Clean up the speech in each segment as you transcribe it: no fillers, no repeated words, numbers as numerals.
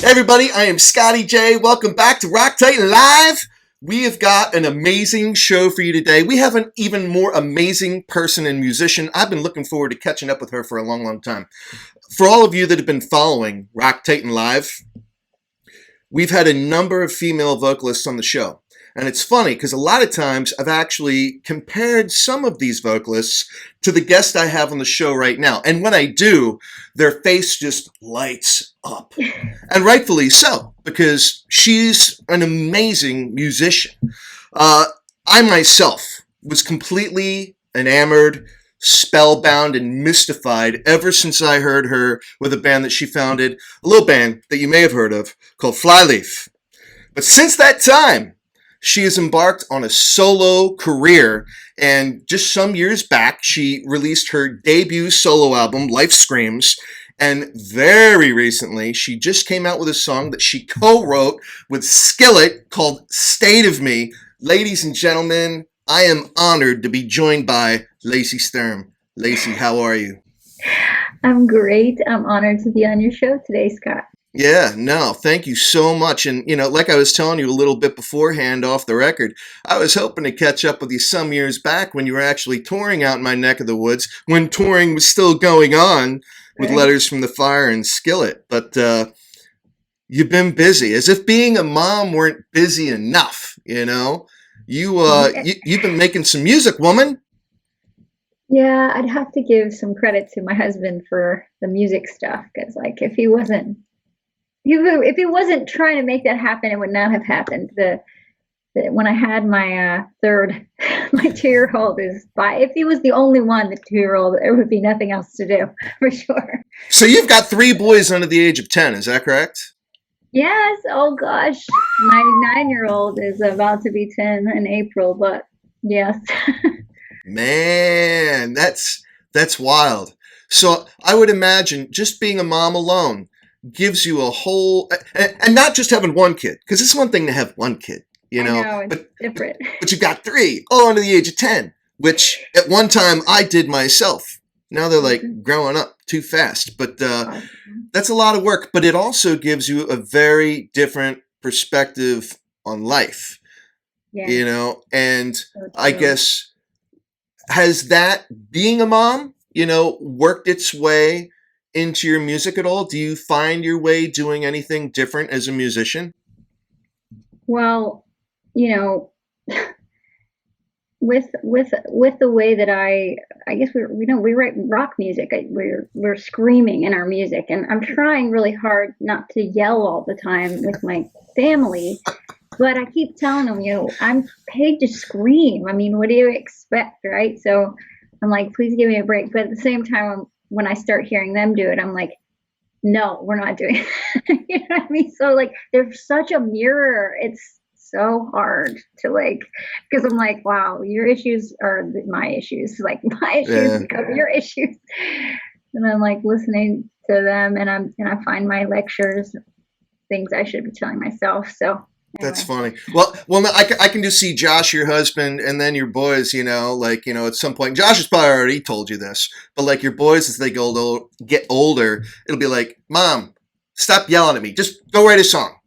Everybody, I am Scotty J. Welcome back to Rock Titan Live. We have got an amazing show for you today. We have an even more amazing person and musician. I've been looking forward to catching up with her for a long, long time. For all of you that have been following Rock Titan Live, we've had a number of female vocalists on the show. And it's funny because a lot of times I've actually compared some of these vocalists to the guest I have on the show right now. And when I do, their face just lights up. And rightfully so, because she's an amazing musician. I myself was completely enamored, spellbound, and mystified ever since I heard her with a band that she founded, a little band that you may have heard of called Flyleaf. But since that time, she has embarked on a solo career, and just some years back, she released her debut solo album, Life Screams, and very recently, she just came out with a song that she co-wrote with Skillet called State of Me. Ladies and gentlemen, I am honored to be joined by LACEY STURM. LACEY, how are you? I'm great. I'm honored to be on your show today, Scott. Yeah, no, thank you so much. And, like I was telling you a little bit beforehand off the record, I was hoping to catch up with you some years back when you were actually touring out in my neck of the woods, when touring was still going on with Letters from the Fire and Skillet. But you've been busy, as if being a mom weren't busy enough, You've been making some music, woman. Yeah, I'd have to give some credit to my husband for the music stuff, because if he wasn't trying to make that happen, it would not have happened. When I had my third, my 2-year-old is 5. If he was the only one, the 2-year-old, there would be nothing else to do, for sure. So you've got 3 boys under the age of 10, is that correct? Yes. Oh gosh, my 9-year-old is about to be 10 in April, but yes. Man, that's wild. So I would imagine just being a mom alone gives you a whole, and not just having one kid, because it's one thing to have one kid, I know, it's different. But you've got 3, all under the age of 10, which at one time I did myself. Now they're like growing up too fast, but that's a lot of work. But it also gives you a very different perspective on life, and I guess, has that, being a mom, worked its way into your music at all? Do you find your way doing anything different as a musician? Well, with the way that I guess we write rock music. We're screaming in our music, and I'm trying really hard not to yell all the time with my family. But I keep telling them, I'm paid to scream. I mean, what do you expect, right? So I'm like, please give me a break. But at the same time, when I start hearing them do it, I'm like, no, we're not doing it. You know what I mean? So they're such a mirror. It's so hard to because I'm like, wow, your issues are my issues. My issues become your issues. And I'm listening to them, and I find my lectures things I should be telling myself. So. Anyway. That's funny. Well, no, I can just see Josh, your husband, and then your boys, at some point, Josh has probably already told you this, but your boys, as they get older, it'll be like, Mom, stop yelling at me. Just go write a song,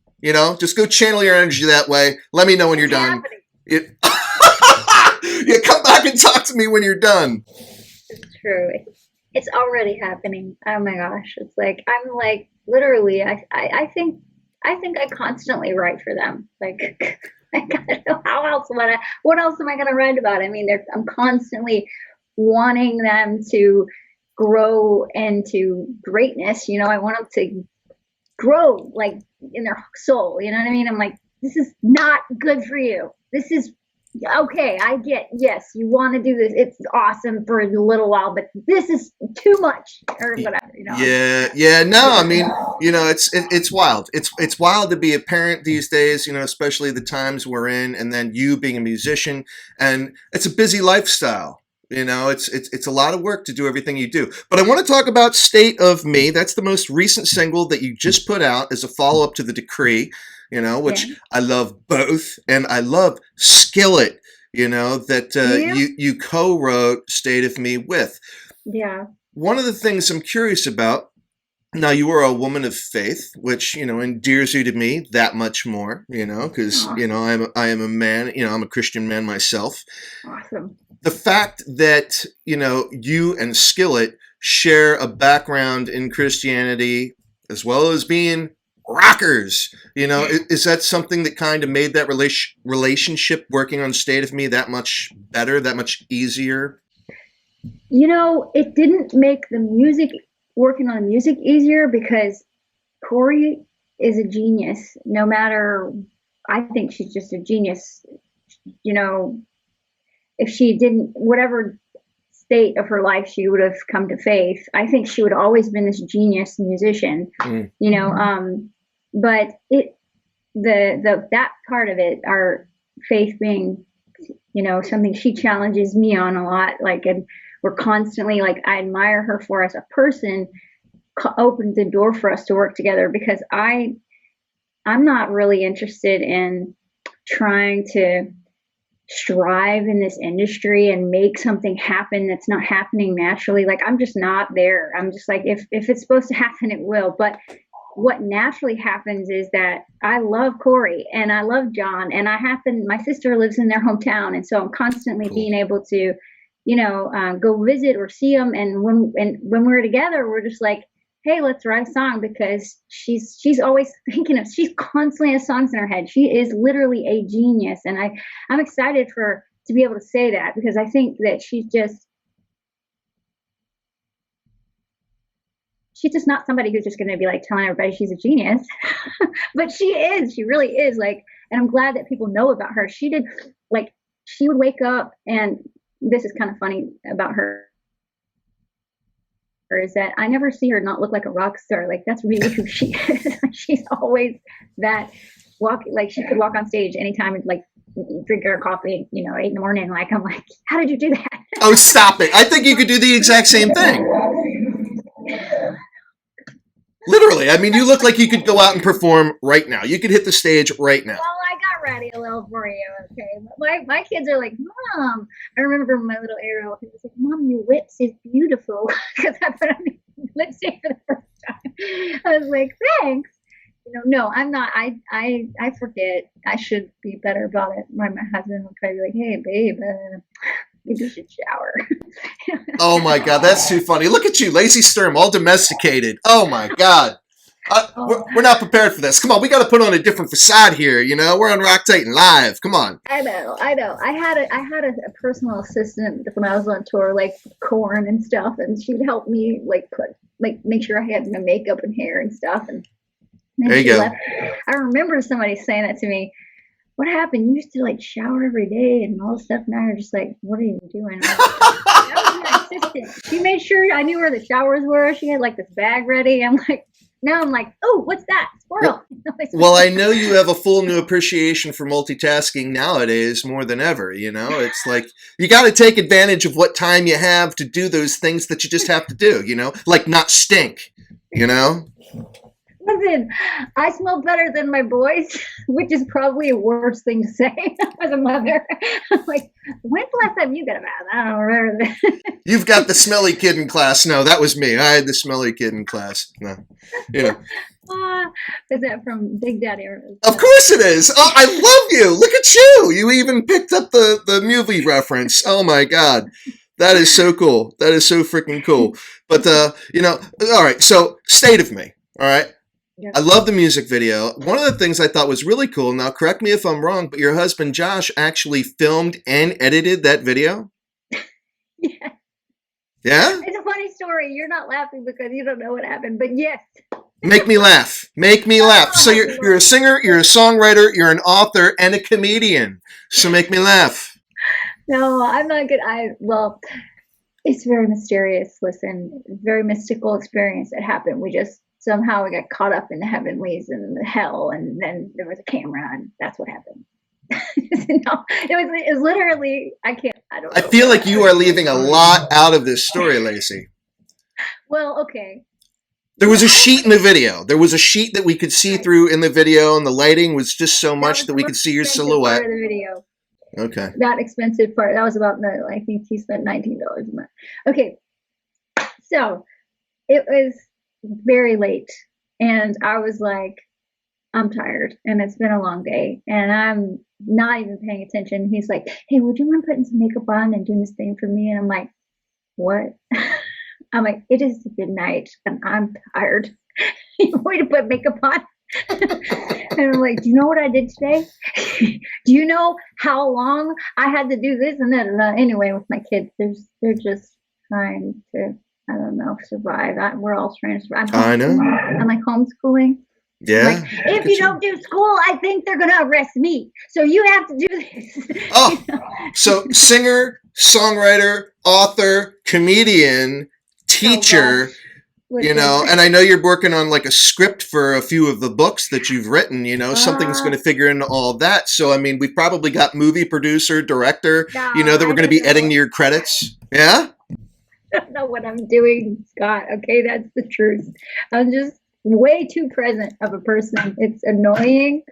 just go channel your energy that way. Let me know when you're done. Yeah, come back and talk to me when you're done. It's true. It's already happening. Oh my gosh. It's I'm literally, I think I constantly write for them. I gotta know what else am I gonna write about? I mean, I'm constantly wanting them to grow into greatness. I want them to grow in their soul. You know what I mean? I'm like, this is not good for you. This is okay. I get, yes, you want to do this. It's awesome for a little while, but this is too much, or whatever. Yeah. No, I mean, it's wild. It's wild to be a parent these days. Especially the times we're in, and then you being a musician, and it's a busy lifestyle. It's a lot of work to do everything you do. But I want to talk about State of Me. That's the most recent single that you just put out as a follow-up to The Decree, which I love both. And I love Skillet, that you co-wrote State of Me with. Yeah. One of the things I'm curious about Now, you are a woman of faith, which, endears you to me that much more, because, Aw, I am a man, I'm a Christian man myself. awesome. The fact that, you and Skillet share a background in Christianity as well as being rockers, is that something that kind of made that relationship working on State of Me that much better, that much easier? It didn't make the music, working on the music, easier because Corey is a genius. No matter, I think she's just a genius. You know, if she didn't, whatever state of her life she would have come to faith, I think she would have always been this genius musician. Mm. But the that part of it, our faith being, something she challenges me on a lot, like, and we're constantly, like, I admire her for as a person, opened the door for us to work together, because I'm not really interested in trying to strive in this industry and make something happen that's not happening naturally. Like, I'm just not there. I'm just like, if it's supposed to happen, it will. But what naturally happens is that I love Corey and I love John, and my sister lives in their hometown, and so I'm constantly Cool. being able to, go visit or see them. And when we're together, we're just like, hey, let's write a song, because she's always she's constantly has songs in her head. She is literally a genius, and I'm excited to be able to say that, because I think that she's just not somebody who's just going to be like telling everybody she's a genius, but she really is, like, and I'm glad that people know about her. She would wake up, and this is kind of funny about her, is that I never see her not look like a rock star. Like, that's really who she is. She's always that like, she could walk on stage anytime and, like, drink her coffee, 8 in the morning. Like, I'm like, how did you do that? Oh, stop it. I think you could do the exact same thing. Literally. I mean, you look like you could go out and perform right now. You could hit the stage right now. Well, I got ready a little for you, okay? My kids are like, Mom. I remember my little Ariel, he was like, Mom, your lips is beautiful, because I put on lipstick for the first time. I was like, thanks. No, I'm not. I forget. I should be better about it. My husband will try to be like, hey, babe, maybe you should shower. Oh my God, that's too funny. Look at you, LACEY STURM, all domesticated. Oh my God. We're not prepared for this. Come on, we got to put on a different facade here. We're on Rock Titan Live. Come on. I know. I had a personal assistant when I was on tour, like Korn and stuff, and she'd help me, like, make sure I had my makeup and hair and stuff. And there you go. Left. I remember somebody saying that to me. What happened? You used to, like, shower every day and all this stuff. Now you're just like, what are you doing? That was my assistant. She made sure I knew where the showers were. She had, like, this bag ready. Now I'm like, oh, what's that? Squirrel. Well, I know you have a full new appreciation for multitasking nowadays more than ever. It's like you got to take advantage of what time you have to do those things that you just have to do, like not stink, Listen, I smell better than my boys, which is probably a worse thing to say as a mother. I'm like, when's the last time you got a bath? I don't remember. You've got the smelly kid in class. No, that was me. I had the smelly kid in class. No, Is that from Big Daddy? Of course it is. Oh, I love you. Look at you. You even picked up the movie reference. Oh my God. That is so cool. That is so freaking cool. But, all right. So, State of Me. All right. I love the music video. One of the things I thought was really cool, now correct me if I'm wrong, but your husband Josh actually filmed and edited that video? Yeah. Yeah? It's a funny story. You're not laughing because you don't know what happened, but yes. Make me laugh. Make me laugh. So you're a singer, you're a songwriter, you're an author, and a comedian. So make me laugh. No, I'm not good. Well, it's very mysterious. Listen, very mystical experience that happened. Somehow we got caught up in the heavenlies and the hell, and then there was a camera, and that's what happened. No, it was literally, I don't know. I feel like you are leaving a lot out of this story, LACEY. Well, okay. There was a sheet in the video. There was a sheet that we could see through in the video, and the lighting was just so much that we could see your silhouette. Part of the video. Okay. That expensive part. That was about, I think he spent $19 a month. Okay. So it was very late. And I was like, I'm tired and it's been a long day and I'm not even paying attention. He's like, hey, would you mind putting some makeup on and doing this thing for me? And I'm like, what? I'm like, it is midnight and I'm tired. You want me to put makeup on? And I'm like, do you know what I did today? Do you know how long I had to do this? And then anyway, with my kids, they're just trying to, I don't know, survive. We're all trying to survive. I know. I'm like homeschooling. Yeah. Like, if you don't do school, I think they're gonna arrest me. So you have to do this. Oh, so singer, songwriter, author, comedian, teacher. Oh, and I know you're working on like a script for a few of the books that you've written, something's going to figure into all that. So, I mean, we've probably got movie producer, director, that we're going to be adding to your credits. Yeah? I don't know what I'm doing, Scott. Okay, that's the truth. I'm just way too present of a person. It's annoying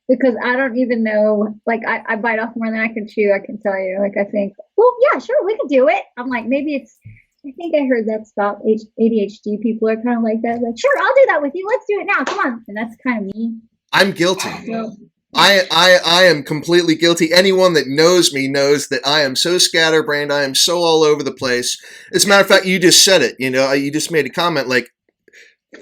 because I don't even know, like I bite off more than I can chew, I can tell you. Like I think, well, yeah, sure, we could do it. I'm like, maybe I think I heard that's about ADHD people are kind of like that. Like, sure, I'll do that with you. Let's do it now. Come on. And that's kind of me. I'm guilty. So, I am completely guilty. Anyone that knows me knows that I am so scatterbrained. I am so all over the place. As a matter of fact, you just said it. You just made a comment like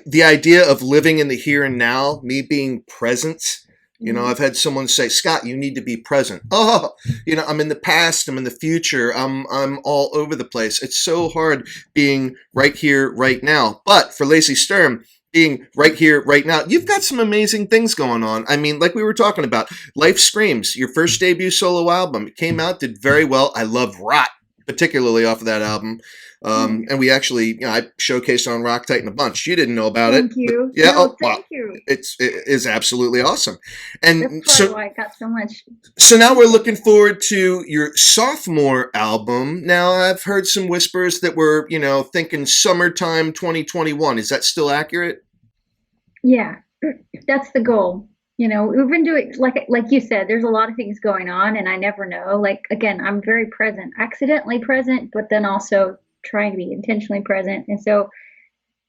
the idea of living in the here and now, me being present. I've had someone say, Scott, you need to be present. Oh, I'm in the past. I'm in the future. I'm all over the place. It's so hard being right here, right now. But for LACEY STURM, being right here, right now, you've got some amazing things going on. I mean, like we were talking about, Life Screams, your first debut solo album. It came out, did very well. I love Rot, particularly off of that album. And we actually, I showcased on Rock Titan a bunch. You didn't know about thank you. Yeah. No, thank you. It is absolutely awesome. And that's so why I got so much. So now we're looking forward to your sophomore album. Now I've heard some whispers that we're, thinking summertime 2021. Is that still accurate? Yeah, that's the goal. We've been doing, like you said, there's a lot of things going on and I never know. Like, again, I'm very present, accidentally present, but then also trying to be intentionally present. And so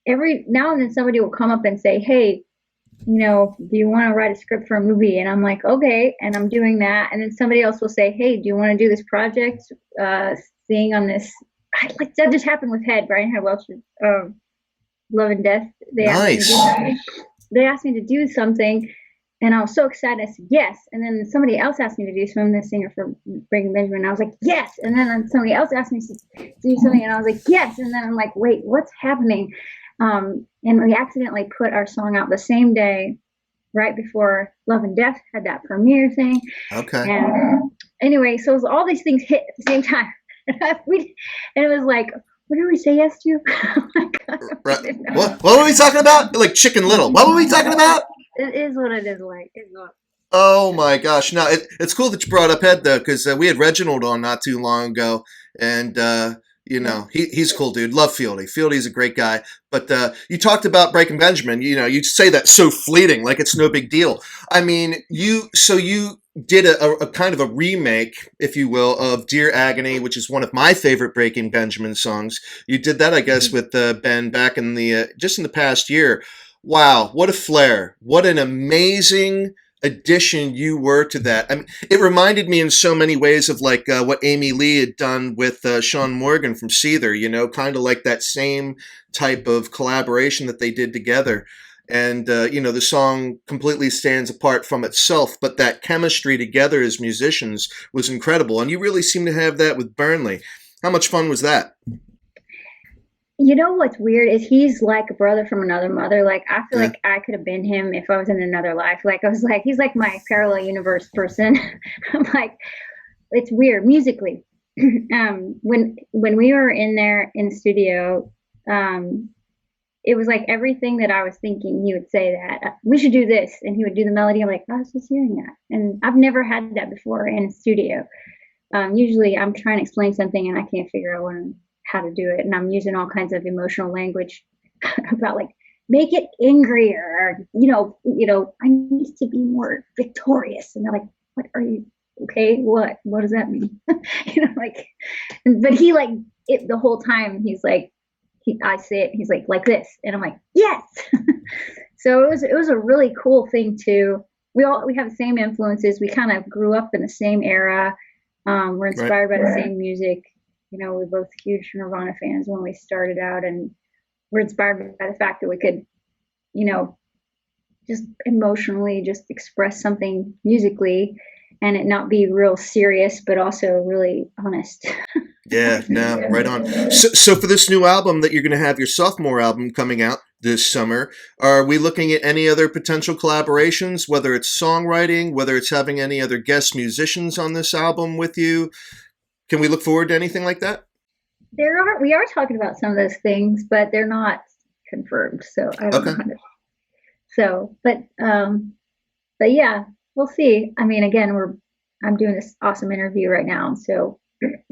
every now and then somebody will come up and say, hey, do you want to write a script for a movie? And I'm like, okay. And I'm doing that. And then somebody else will say, hey, do you want to do this project? Sing on this. Like that just happened with Brian Head Welch, Love and Death. They asked me to do something. And I was so excited. I said, yes. And then somebody else asked me to do something, the singer for Breaking Benjamin. And I was like, yes. And then somebody else asked me to do something. And I was like, yes. And then I'm like, wait, what's happening? And we accidentally put our song out the same day, right before Love and Death had that premiere thing. Okay. And anyway, so all these things hit at the same time. And it was like, what did we say yes to? Oh my God. Right. What were we talking about? Like Chicken Little. What were we talking about? It is what it is like. Oh my gosh! Now it's cool that you brought up Ed though, because we had Reginald on not too long ago, and he's a cool dude. Love Fieldy. Fieldy's a great guy. But you talked about Breaking Benjamin. You say that so fleeting, like it's no big deal. I mean, you did a kind of a remake, if you will, of Dear Agony, which is one of my favorite Breaking Benjamin songs. You did that, I guess, with Ben back in the just in the past year. Wow, what a flair. What an amazing addition you were to that. I mean, it reminded me in so many ways of like what Amy Lee had done with Sean Morgan from Seether, kind of like that same type of collaboration that they did together. And, the song completely stands apart from itself, but that chemistry together as musicians was incredible. And you really seem to have that with Burnley. How much fun was that? What's weird is he's like a brother from another mother. Like, I feel like I could have been him if I was in another life. Like, I was like, he's like my parallel universe person. I'm like, it's weird musically. When we were in there in the studio, it was like everything that I was thinking, he would say that we should do this. And he would do the melody. I'm like, I was just hearing that. And I've never had that before in a studio. Usually I'm trying to explain something and I can't figure out how to do it. And I'm using all kinds of emotional language about like, make it angrier, I need to be more victorious. And they're like, what are you? Okay. What does that mean? But he the whole time he's like, I say it, he's like this, and I'm like, yes. So it was a really cool thing to. We have the same influences. We kind of grew up in the same era. We're Right. inspired by the same music. You know, we're both huge Nirvana fans when we started out, and we're inspired by the fact that we could, you know, just emotionally just express something musically and it not be real serious, but also really honest. Yeah, no, right on. So for this new album that you're going to have, your sophomore album coming out this summer, are we looking at any other potential collaborations, whether it's songwriting, whether it's having any other guest musicians on this album with you? Can we look forward to anything like that? We are talking about some of those things, but they're not confirmed. So I don't know Okay. how to, so, but yeah, we'll see. I mean, again, I'm doing this awesome interview right now. So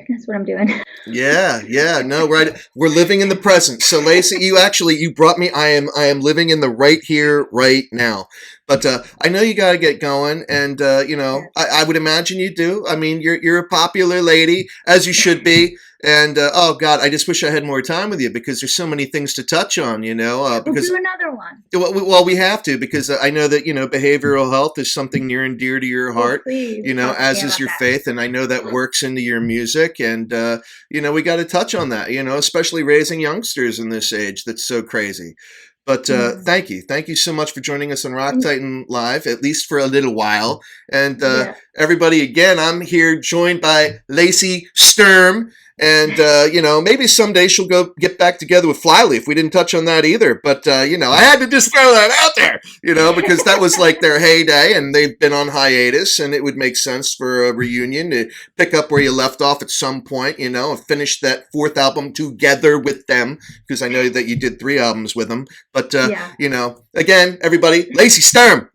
that's what I'm doing. Yeah, yeah, no, right. We're living in the present. So, Lacey, you brought me. I am living in the right here, right now. But I know you got to get going, and I would imagine you do. I mean, you're a popular lady, as you should be. And oh God, I just wish I had more time with you because there's so many things to touch on. We'll Because do another one. well, we have to because I know that behavioral health is something near and dear to your Oh, heart. please talk to me As is about your that. faith, and I know that works into your music. And we got to touch on that. Especially raising youngsters in this age that's so crazy. But Yeah. thank you so much for joining us on Rock Titan Live, at least for a little while. And Yeah. everybody, again, I'm here joined by LACEY STURM. And, maybe someday she'll go get back together with Flyleaf. We didn't touch on that either. But, I had to just throw that out there, because that was like their heyday and they've been on hiatus and it would make sense for a reunion to pick up where you left off at some point, and finish that fourth album together with them, because I know that you did 3 albums with them. But, Yeah. again, everybody, LACEY STURM.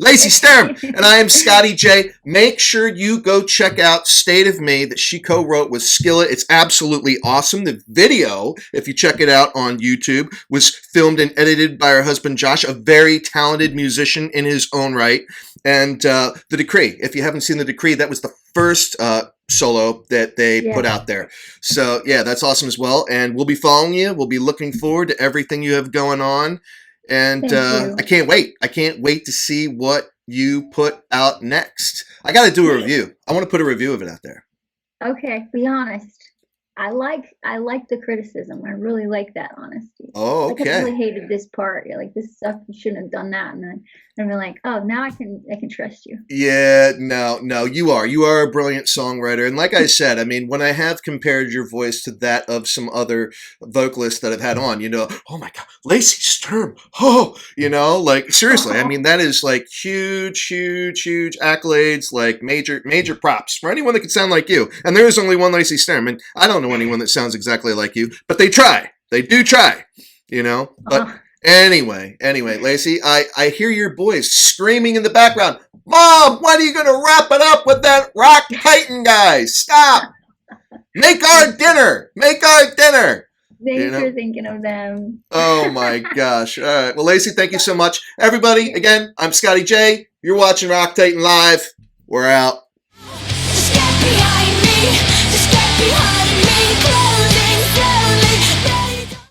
And I am Scotty J. Make sure you go check out State of Me that she co-wrote with Skillet. It's absolutely awesome. The video, if you check it out on YouTube, was filmed and edited by her husband Josh, a very talented musician in his own right. And The Decree, if you haven't seen The Decree, that was the first solo that they put out there. So yeah, that's awesome as well. And we'll be following you. We'll be looking forward to everything you have going on. And Thank you. I can't wait. I can't wait to see what you put out next. I got to do a review. I want to put a review of it out there. Okay, be honest. I like the criticism. I really like that honesty. Oh, Like I okay. really hated this part. You're like, this stuff, you shouldn't have done that. And then we're like, oh, now I can trust you. Yeah, no, you are a brilliant songwriter. And like I said, I mean, when I have compared your voice to that of some other vocalists that I've had on, oh my God, LACEY STURM. Oh, like seriously, I mean, that is like huge, huge, huge accolades, like major, major props for anyone that can sound like you. And there is only one LACEY STURM, and I don't know anyone that sounds exactly like you, but they try. They do try, but Anyway, LACEY, I hear your boys screaming in the background. Mom, when are you going to wrap it up with that Rock Titan guy? Stop. Make our dinner. Make our dinner. Thanks for thinking of them. Oh my gosh. All right. Well, LACEY, thank you so much. Everybody, again, I'm Scotty J. You're watching Rock Titan Live. We're out. Just get behind me, close